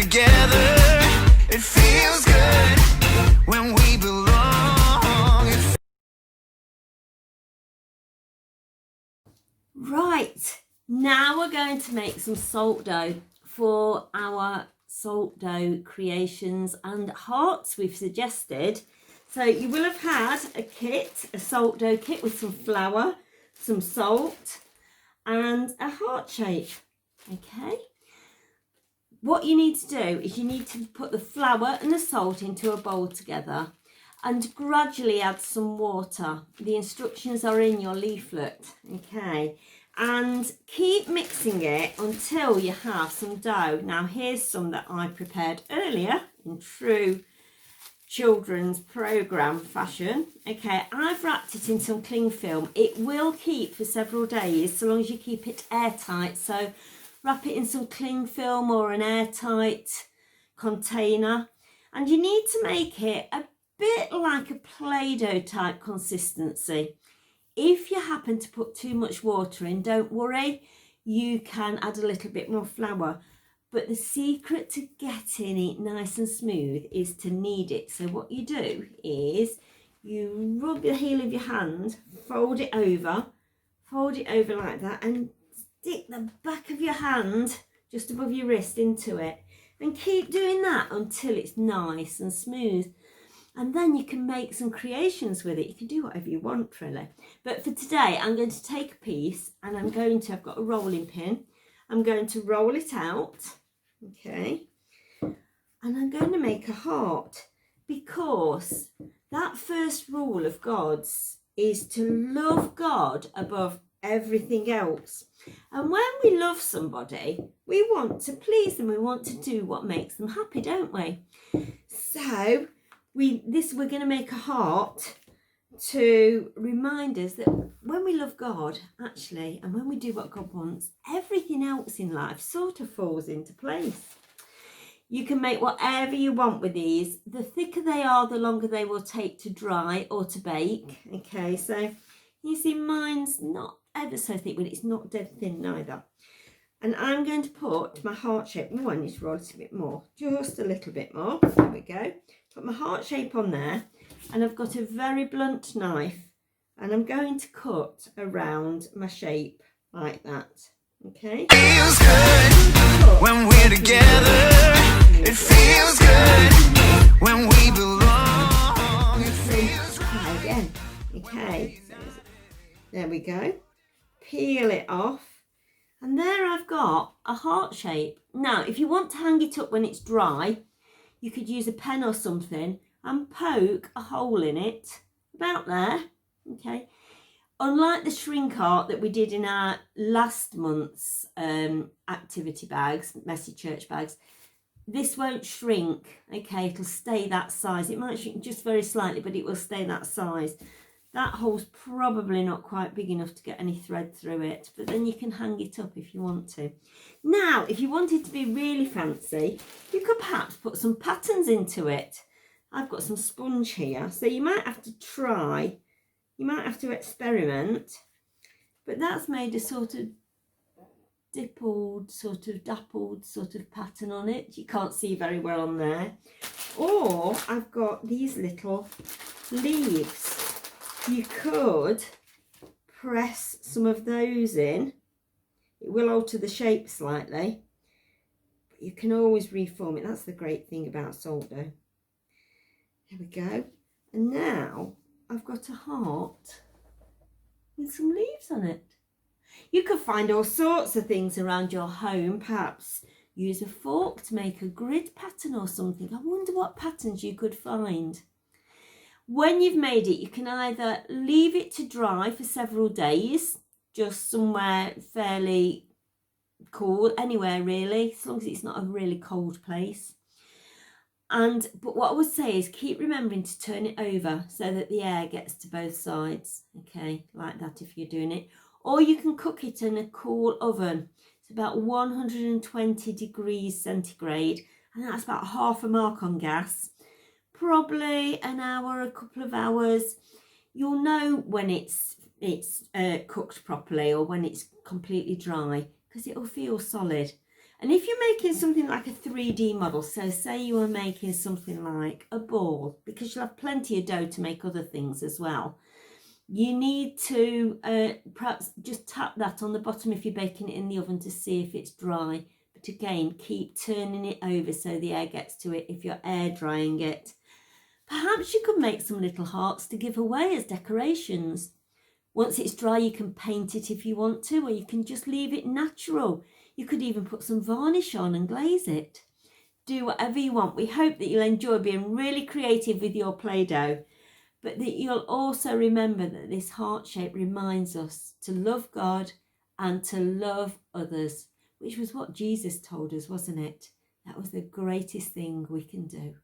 together, it feels good when we belong. Right, now we're going to make some salt dough for our salt dough creations and hearts we've suggested. So you will have had a kit, a salt dough kit with some flour, some salt and a heart shape. Okay, what you need to do is you need to put the flour and the salt into a bowl together and gradually add some water. The instructions are in your leaflet, okay? And keep mixing it until you have some dough. Now here's some that I prepared earlier in true children's programme fashion. Okay, I've wrapped it in some cling film. It will keep for several days so long as you keep it airtight. So wrap it in some cling film or an airtight container. And you need to make it a bit like a Play-Doh type consistency. If you happen to put too much water in, don't worry, you can add a little bit more flour. But the secret to getting it nice and smooth is to knead it. So what you do is you rub the heel of your hand, fold it over like that, and stick the back of your hand just above your wrist into it. And keep doing that until it's nice and smooth. And then you can make some creations with it. You can do whatever you want, really. But for today, I'm going to take a piece and I've got a rolling pin. I'm going to roll it out, okay? And I'm going to make a heart because that first rule of God's is to love God above everything else. And when we love somebody, we want to please them. We want to do what makes them happy, don't we? So we're going to make a heart to remind us that when we love God, actually, and when we do what God wants, everything else in life sort of falls into place. You can make whatever you want with these. The thicker they are, the longer they will take to dry or to bake. Okay, so you see mine's not ever so thick, but it's not dead thin neither. And I'm going to put my heart shape, I need to roll it a bit more, just a little bit more. There we go. Put my heart shape on there, and I've got a very blunt knife, and I'm going to cut around my shape like that. Okay. Feels good when we're together. It feels good when we belong. It feels good. Again. Okay. So there we go. Peel it off. And there I've got a heart shape. Now, if you want to hang it up when it's dry, you could use a pen or something and poke a hole in it, about there, okay? Unlike the shrink art that we did in our last month's activity bags, messy church bags, this won't shrink, okay? It'll stay that size. It might shrink just very slightly, but it will stay that size. That hole's probably not quite big enough to get any thread through it, but then you can hang it up if you want to. Now, if you wanted to be really fancy, you could perhaps put some patterns into it. I've got some sponge here, so you might have to try, you might have to experiment, but that's made a sort of dappled sort of pattern on it. You can't see very well on there. Or I've got these little leaves. You could press some of those in. It will alter the shape slightly, but you can always reform it. That's the great thing about salt dough. There we go. And now I've got a heart with some leaves on it. You could find all sorts of things around your home. Perhaps use a fork to make a grid pattern or something. I wonder what patterns you could find. When you've made it, you can either leave it to dry for several days, just somewhere fairly cool, anywhere really, as long as it's not a really cold place. But what I would say is keep remembering to turn it over so that the air gets to both sides, okay, like that if you're doing it. Or you can cook it in a cool oven. It's about 120 degrees centigrade, and that's about half a mark on gas. Probably an hour, a couple of hours. You'll know when it's cooked properly or when it's completely dry because it'll feel solid. And if you're making something like a 3D model, so say you are making something like a ball, because you'll have plenty of dough to make other things as well, you need to perhaps just tap that on the bottom if you're baking it in the oven to see if it's dry. But again, keep turning it over so the air gets to it if you're air drying it. Perhaps you could make some little hearts to give away as decorations. Once it's dry, you can paint it if you want to, or you can just leave it natural. You could even put some varnish on and glaze it. Do whatever you want. We hope that you'll enjoy being really creative with your Play-Doh, but that you'll also remember that this heart shape reminds us to love God and to love others, which was what Jesus told us, wasn't it? That was the greatest thing we can do.